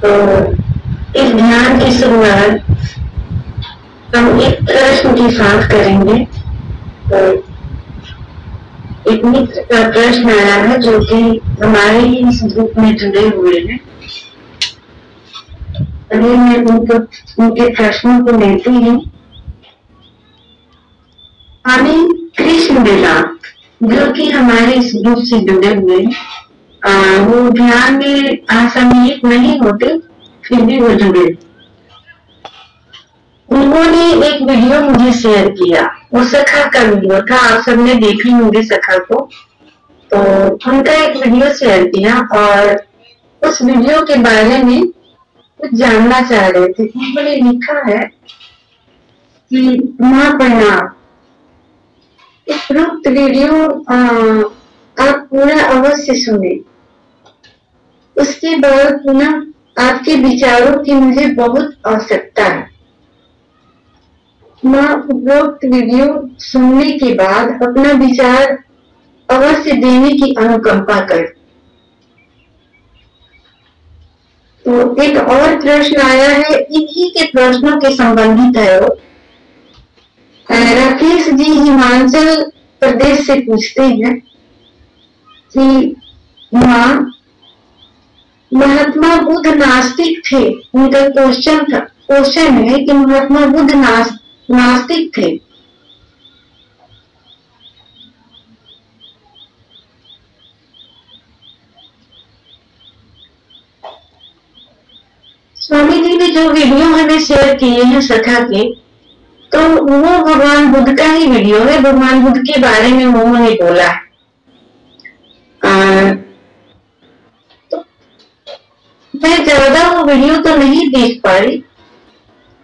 तो इस ध्यान की शुरुआत हम एक प्रश्न के साथ करेंगे। तो एक मित्र का प्रश्न आया है जो कि हमारे ही इस ग्रुप में जुड़े हुए हैं। अभी मैं उनके प्रश्नों को लेती हूँ। हमें कृष्ण बेला जो कि हमारे इस ग्रुप से जुड़े हुए वो ध्यान में असम्मिलित नहीं होते, फिर भी वो जुड़े। उन्होंने एक वीडियो मुझे शेयर किया, वो सखा का वीडियो था। आप सबने देखी होंगे सखा को। तो उनका एक वीडियो शेयर किया और उस वीडियो के बारे में कुछ जानना चाह रहे थे। उन्होंने लिखा है कि महाप्रणाम, उपरोक्त वीडियो आप पूरा अवश्य सुने। उसके बाद पुनः आपके विचारों की मुझे बहुत आवश्यकता है। मां उपरोक्त वीडियो सुनने के बाद अपना विचार अवश्य देने की अनुकंपा कर। तो एक और प्रश्न आया है, इन्हीं के प्रश्नों के संबंधित है वो। राकेश जी हिमाचल प्रदेश से पूछते हैं कि मां, महात्मा बुद्ध नास्तिक थे। उनका क्वेश्चन है कि महात्मा बुद्ध नास्तिक थे। स्वामी जी ने जो वीडियो हमें शेयर किए हैं सखा के, तो वो भगवान बुद्ध का ही वीडियो है। भगवान बुद्ध के बारे में उन्होंने बोला है। तो मैं ज्यादा वो वीडियो तो नहीं देख पाई,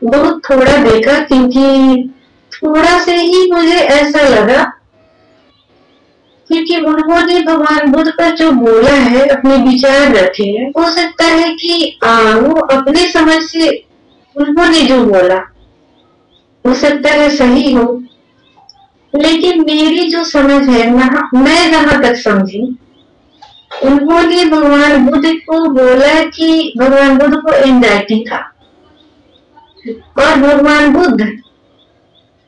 बहुत थोड़ा देखा, क्योंकि थोड़ा से ही मुझे ऐसा लगा, क्योंकि उन्होंने भगवान बुद्ध पर जो बोला है, अपने विचार रखे हैं, हो सकता है कि वो अपने समझ से उन्होंने जो बोला हो सकता है सही हो, लेकिन मेरी जो समझ है, मैं जहां तक समझी, उन्होंने भगवान बुद्ध को बोला कि भगवान बुद्ध को एंजाइटी था और भगवान बुद्ध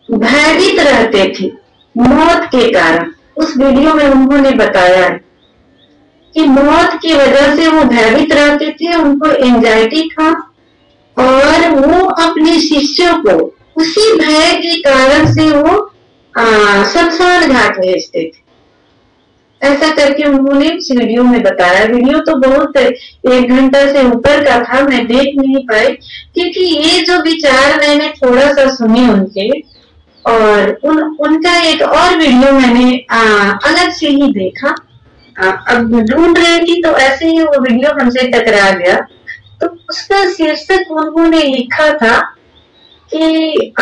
भयभीत रहते थे मौत के कारण। उस वीडियो में उन्होंने बताया है कि मौत की वजह से वो भयभीत रहते थे, उनको एंजाइटी था और वो अपने शिष्यों को उसी भय के कारण से वो शमशान घाट भेजते थे। ऐसा करके उन्होंने उस वीडियो में बताया। वीडियो तो बहुत 1 घंटा से ऊपर का था, मैं देख नहीं पाई, क्योंकि ये जो विचार मैंने थोड़ा सा सुने उनके, और उनका एक और वीडियो मैंने अलग से ही देखा। अब ढूंढ रही थी तो ऐसे ही वो वीडियो हमसे टकरा गया। तो उसका शीर्षक उन्होंने लिखा था कि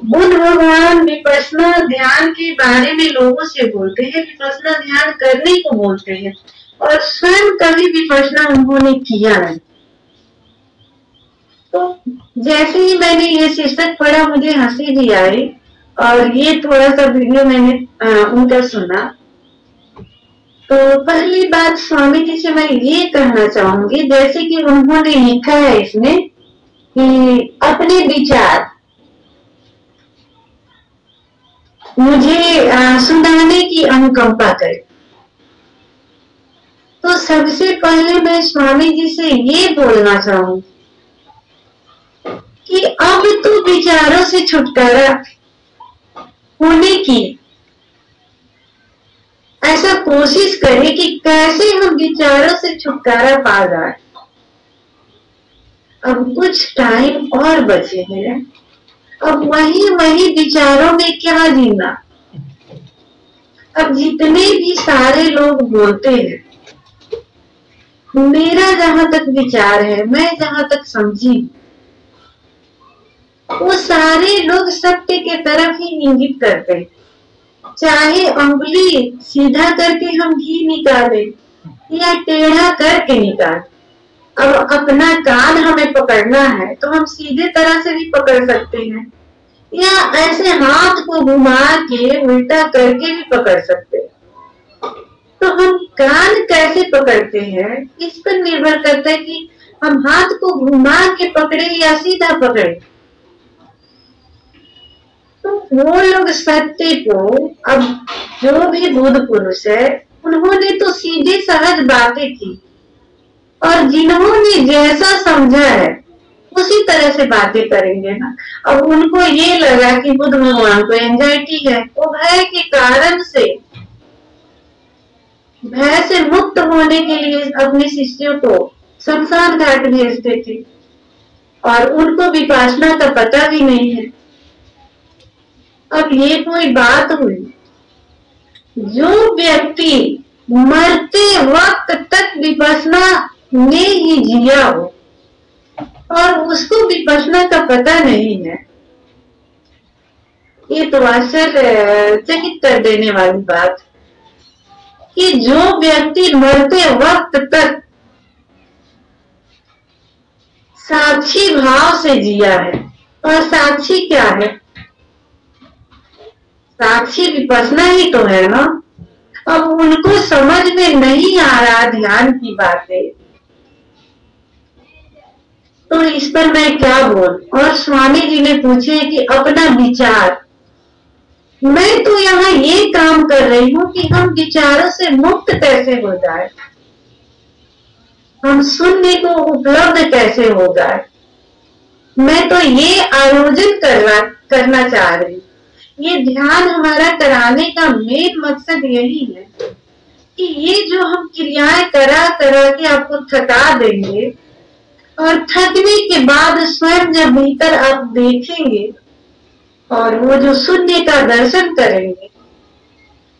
बुद्ध भगवान विपश्यना ध्यान के बारे में लोगों से बोलते हैं, विपश्यना ध्यान करने को बोलते हैं, और स्वयं कभी विपश्यना उन्होंने किया नहीं। तो जैसे ही मैंने ये शीर्षक पढ़ा, मुझे हंसी भी आई, और ये थोड़ा सा वीडियो मैंने उनका सुना। तो पहली बात स्वामी जी से मैं ये कहना चाहूंगी, जैसे कि उन्होंने लिखा है इसमें कि अपने विचार मुझे सुनाने की अनुकंपा करे। तो सबसे पहले मैं स्वामी जी से ये बोलना चाहूंगी कि अब तो विचारों से छुटकारा होने की ऐसा कोशिश करें कि कैसे हम विचारों से छुटकारा पा जाए। अब कुछ टाइम और बचे हैं, अब वही विचारों में क्या जीना। अब जितने भी सारे लोग बोलते हैं, मेरा जहां तक विचार है, मैं जहां तक समझी, वो सारे लोग सत्य के तरफ ही इंगित करते हैं। चाहे उंगली सीधा करके हम घी निकाले या टेढ़ा करके निकाले, अब अपना कान हमें पकड़ना है तो हम सीधे तरह से भी पकड़ सकते हैं, या ऐसे हाथ को घुमा के उल्टा करके भी पकड़ सकते हैं। तो हम कान कैसे पकड़ते हैं इस पर निर्भर करता है कि हम हाथ को घुमा के पकड़े या सीधा पकड़े। तो वो लोग सत्य को, अब जो भी बुद्ध पुरुष है उन्होंने तो सीधे सहज बातें की और जिन्होंने जैसा समझा है उसी तरह से बातें करेंगे ना। अब उनको ये लगा कि बुद्ध भगवान को एंजाइटी है, वो भय के कारण से, भय से मुक्त होने के लिए अपने शिष्यों को शमशान घाट भेजते थे और उनको विपासना का पता भी नहीं है। अब ये कोई बात हुई? जो व्यक्ति मरते वक्त तक विपसना में ही जिया हो और उसको विपसना का पता नहीं है, ये तो आश्चर्यचकित कर देने वाली बात कि जो व्यक्ति मरते वक्त तक साक्षी भाव से जिया है, और साक्षी क्या है? साक्षी विपसना ही तो है ना। अब उनको समझ में नहीं आ रहा ध्यान की बातें, तो इस पर मैं क्या बोल। और स्वामी जी ने पूछे कि अपना विचार, मैं तो यहाँ ये काम कर रही हूँ कि हम विचारों से मुक्त कैसे हो जाए, हम सुनने को उपलब्ध कैसे हो जाए। मैं तो ये आयोजन करना चाह रही हूँ। ये ध्यान हमारा कराने का मेन मकसद यही है कि ये जो हम क्रियाएं करा के आपको थका देंगे और थकने के बाद स्वयं जब भीतर आप देखेंगे और वो जो शून्य का दर्शन करेंगे,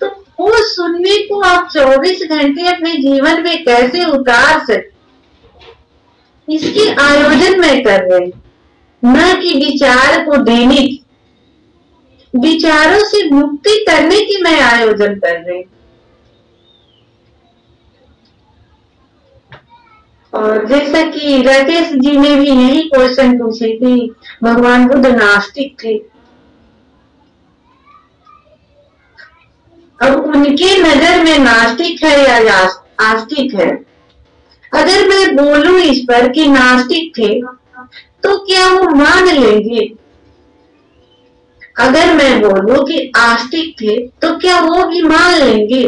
तो वो शून्य को आप 24 घंटे अपने जीवन में कैसे उतार सकते, इसके आयोजन मैं कर रही हूँ, न कि विचार को देने की, विचारों से मुक्ति करने की मैं आयोजन कर रही हूँ। और जैसा कि राकेश जी ने भी यही क्वेश्चन पूछे कि भगवान बुद्ध नास्तिक थे, अब उनके नजर में नास्तिक है या आस्तिक है? अगर मैं बोलूं इस पर कि नास्तिक थे तो क्या वो मान लेंगे? अगर मैं बोलूं कि आस्तिक थे तो क्या वो भी मान लेंगे?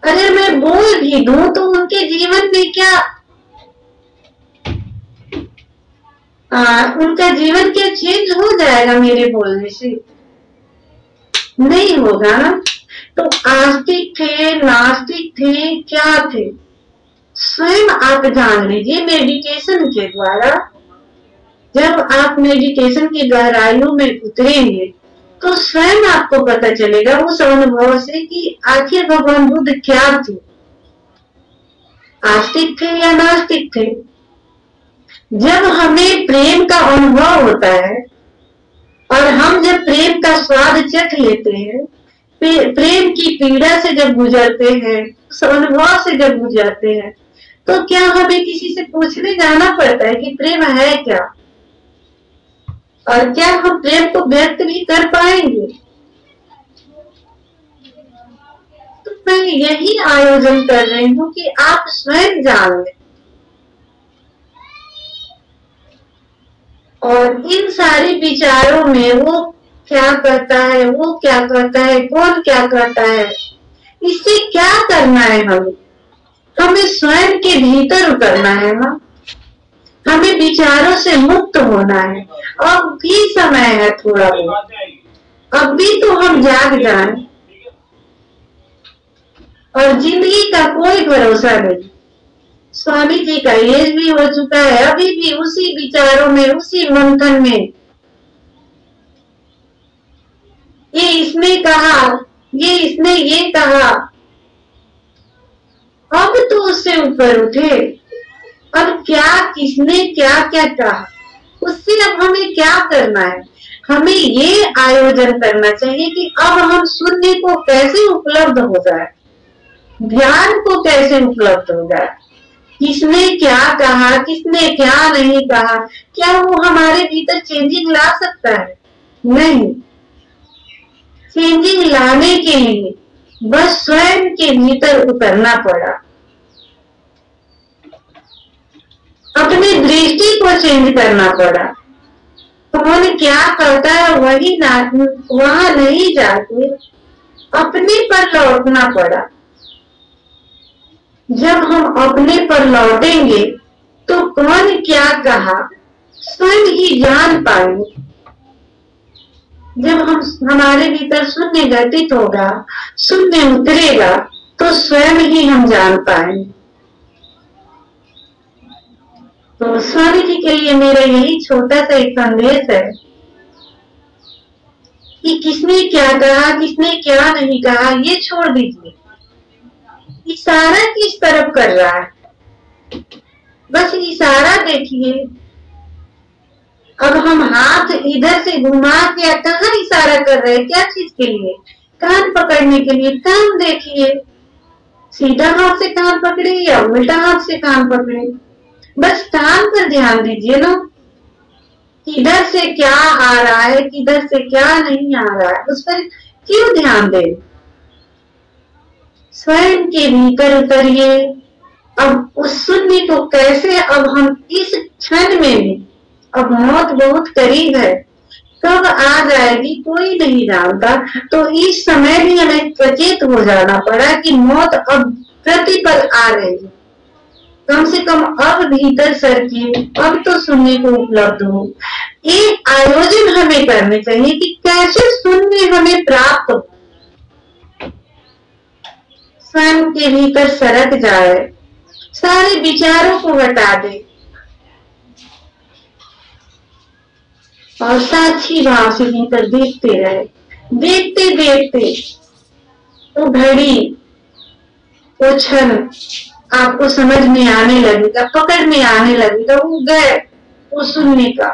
अगर मैं बोल भी दूं तो उनके जीवन में क्या उनका जीवन क्या चेंज हो जाएगा मेरे बोलने से? नहीं होगा ना। तो आस्तिक थे, नास्तिक थे, क्या थे? स्वयं आप जान लीजिए मेडिटेशन के द्वारा। जब आप मेडिटेशन की गहराइयों में उतरेंगे तो स्वयं आपको पता चलेगा उस अनुभव से कि आखिर भगवान बुद्ध क्या थे, आस्तिक थे या नास्तिक थे। जब हमें प्रेम का अनुभव होता है और हम जब प्रेम का स्वाद चख लेते हैं, प्रेम की पीड़ा से जब गुजरते हैं, उस अनुभव से जब गुजरते हैं, तो क्या हमें किसी से पूछने जाना पड़ता है कि प्रेम है क्या? और क्या हम प्रेम को व्यक्त भी कर पाएंगे? तो मैं यही आयोजन कर रही हूँ कि आप स्वयं जान लें। और इन सारे विचारों में वो क्या करता है, वो क्या करता है, कौन क्या करता है, इससे क्या करना है? हमें स्वयं के भीतर उतरना है ना, हमें विचारों से मुक्त होना है। अब भी समय है थोड़ा बहुत, अब भी तो हम जाग जाएं। और जिंदगी का कोई भरोसा नहीं। स्वामी जी का एज भी हो चुका है, अभी भी उसी विचारों में, उसी मंथन में, ये इसने कहा, ये इसने ये कहा। अब तो उससे ऊपर उठे। अब क्या किसने क्या क्या कहा, उससे अब हमें क्या करना है? हमें ये आयोजन करना चाहिए कि अब हम शून्य को कैसे उपलब्ध हो जाए, ध्यान को कैसे उपलब्ध हो जाए। किसने क्या कहा, किसने क्या नहीं कहा, क्या वो हमारे भीतर चेंजिंग ला सकता है? नहीं। चेंजिंग लाने के लिए बस स्वयं के भीतर उतरना पड़ा, अपनी दृष्टि को चेंज करना पड़ा। कौन क्या करता है वही ना, वहां नहीं जाके अपने पर लौटना पड़ा। जब हम अपने पर लौटेंगे तो कौन क्या कहा स्वयं ही जान पाएंगे। जब हमारे भीतर शून्य घटित होगा, शून्य उतरेगा, तो स्वयं ही हम जान पाएंगे। तो स्वामी जी के लिए मेरा यही छोटा सा एक संदेश है कि किसने क्या कहा, किसने क्या नहीं कहा, ये छोड़ दीजिए। इशारा किस तरफ कर रहा है, बस इशारा देखिए। अब हम हाथ इधर से घुमा के कहाँ इशारा कर रहे हैं, क्या चीज के लिए? कान पकड़ने के लिए। कान देखिए, सीधा हाथ से कान पकड़े या उल्टा हाथ से कान पकड़े, बस कान पर ध्यान दीजिए ना। किधर से क्या आ रहा है, किधर से क्या नहीं आ रहा है, उस पर क्यों ध्यान दें? स्वयं के भीतर उतरिए। अब उस शून्य को कैसे, अब हम इस क्षण में भी, अब मौत बहुत करीब है, कब आ जाएगी कोई नहीं जानता। तो इस समय भी हमें सचेत हो जाना पड़ा कि मौत अब प्रतिपल आ रही है। कम से कम अब भीतर सरके, अब तो शून्य को उपलब्ध हो। एक आयोजन हमें करने चाहिए कि कैसे शून्य हमें प्राप्त हो, स्वयं के भीतर सरक जाए, सारे विचारों को हटा दे और साक्षी भाव से भीतर देखते रहे। देखते देखते तो घड़ी, वो क्षण आपको समझ में आने लगेगा, पकड़ में आने लगेगा, वो गए वो सुनने का।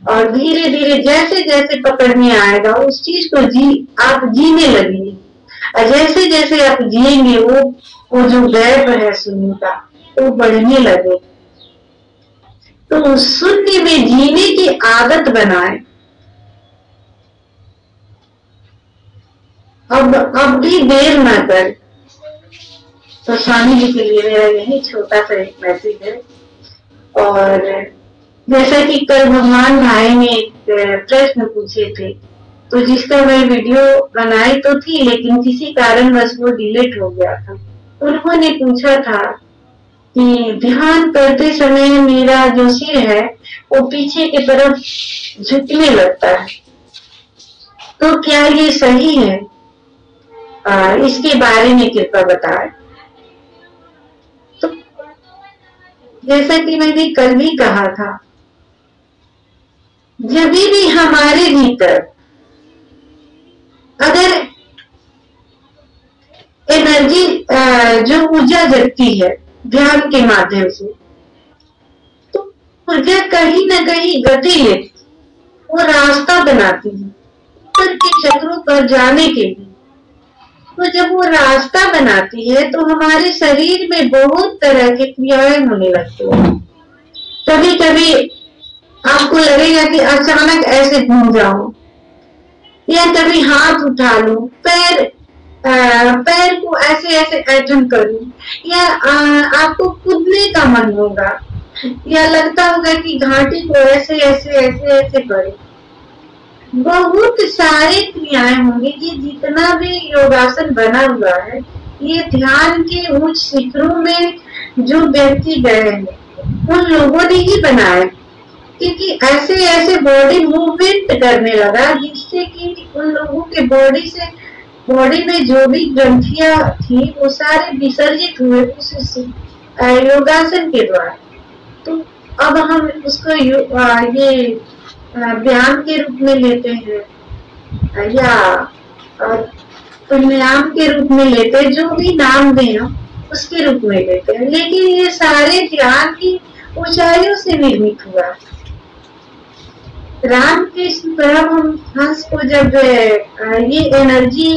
और धीरे धीरे जैसे जैसे पकड़ में आएगा उस चीज को आप जीने लगेंगे, और जैसे जैसे आप जिएंगे वो जो गैप है सुनने का वो बढ़ने लगे। तो शून्य में जीने की आदत बनाए। अब भी देर न कर। तो स्वामी जी के लिए मेरा यही छोटा सा एक मैसेज है। और जैसा कि कल भगवान भाई ने एक प्रश्न पूछे थे, तो जिसका मैं वीडियो बनाई तो थी, लेकिन किसी कारणवश वो डिलीट हो गया था। उन्होंने पूछा था कि ध्यान करते समय मेरा जो सिर है वो पीछे की तरफ झुकने लगता है, तो क्या ये सही है? इसके बारे में कृपया बताएं। तो जैसा कि मैंने कल भी कहा था, जब भी हमारे भीतर अगर एनर्जी जो ऊर्जा जगती है ध्यान के माध्यम से, तो ऊर्जा कहीं ना कहीं गति लेती, वो रास्ता बनाती है ऊपर के चक्रों पर जाने के लिए। तो जब वो रास्ता बनाती है तो हमारे शरीर में बहुत तरह की क्रियाएं होने लगती है। कभी कभी आपको लगेगा कि अचानक ऐसे घूम जाओ, या कभी हाथ उठा लो, पैर को ऐसे ऐसे ऐठन करूं, या आपको कूदने का मन होगा, या लगता होगा कि घाटी को ऐसे ऐसे ऐसे ऐसे करो। बहुत सारी क्रियाएं होंगी। ये जितना भी योगासन बना हुआ है, ये ध्यान के उच्च शिखरों में जो व्यक्ति गए हैं उन लोगों ने ही बनाया, क्योंकि ऐसे ऐसे बॉडी मूवमेंट करने लगा जिससे कि उन लोगों के बॉडी में जो भी ग्रंथियां थी वो सारे विसर्जित हुए उस योगासन के द्वारा। तो अब हम उसको ये व्यायाम के रूप में लेते हैं या प्राणायाम के रूप में लेते हैं, जो भी नाम दें उसके रूप में लेते हैं, लेकिन ये सारे ध्यान की ऊंचाइयों से निर्मित हुआ। रामकृष्ण परमहंस को जब ये एनर्जी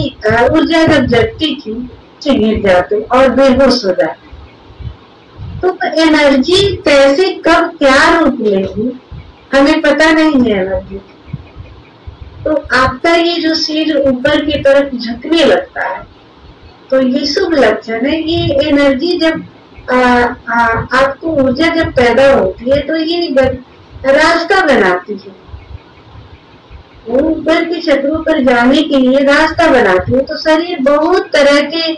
ऊर्जा जब जगती थी, गिर जाते और बेहोश हो जाते, तो एनर्जी कैसे कब क्या रूप लेगी हमें पता नहीं है। एनर्जी तो आपका ये जो सिर ऊपर की तरफ झुकने लगता है, तो ये शुभ लक्षण है। ये एनर्जी जब आपको ऊर्जा जब पैदा होती है तो ये रास्ता बनाती है, वो ऊपर की छतों पर जाने के लिए रास्ता बनाती है। तो शरीर बहुत तरह के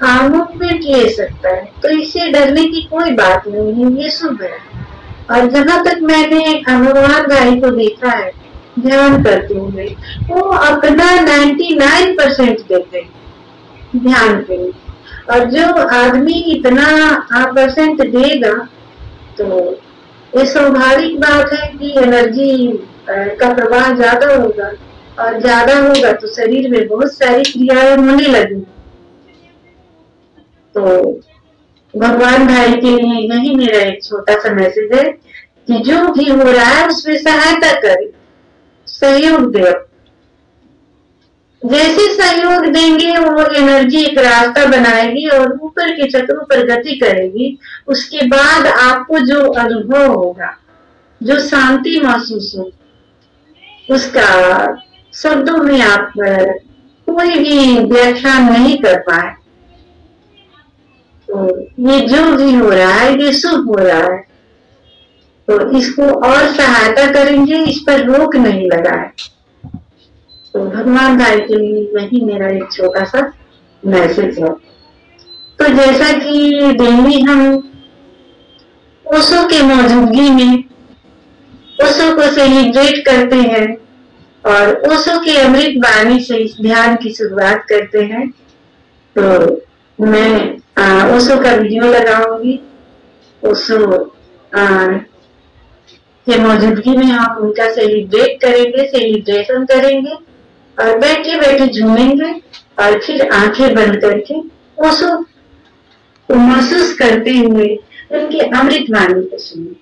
मूवमेंट ले सकता है, तो इससे डरने की कोई बात नहीं है, ये शुभ है। और जहां तक मैंने भगवान भाई को देखा है ध्यान करते हुए, वो अपना 99% देते ध्यान के लिए। और जो आदमी इतना परसेंट देगा, तो ये स्वाभाविक बात है कि एनर्जी का प्रवाह ज्यादा होगा, और ज्यादा होगा तो शरीर में बहुत सारी क्रियाएं होने लगेंगी। तो भगवान भाई के लिए यही मेरा एक छोटा सा मैसेज है कि जो भी हो रहा है उसमें सहायता करे, सहयोग दे। जैसे सहयोग देंगे वो एनर्जी एक रास्ता बनाएगी और ऊपर के चक्रों पर गति करेगी। उसके बाद आपको जो अनुभव होगा, जो शांति महसूस हो, उसका शब्दों में आप कोई भी व्याख्या नहीं कर पाए। तो ये जो भी हो रहा है ये शुभ हो रहा है, तो इसको और सहायता करेंगे, इस पर रोक नहीं लगाए। तो भगवान भाई के लिए यही मेरा एक छोटा सा मैसेज है। तो जैसा कि डेली हम ओशो के मौजूदगी में ओशो को सेलिब्रेट करते हैं और ओशो के अमृत वाणी से इस ध्यान की शुरुआत करते हैं, तो मैं ओशो का वीडियो लगाऊंगी। ओशो के मौजूदगी में आप उनका सेलिब्रेट करेंगे, सेलिब्रेशन करेंगे और बैठे बैठे झूमेंगे और फिर आंखें बंद करके ओशो को महसूस करते हुए उनके अमृत वाणी को सुनेंगे।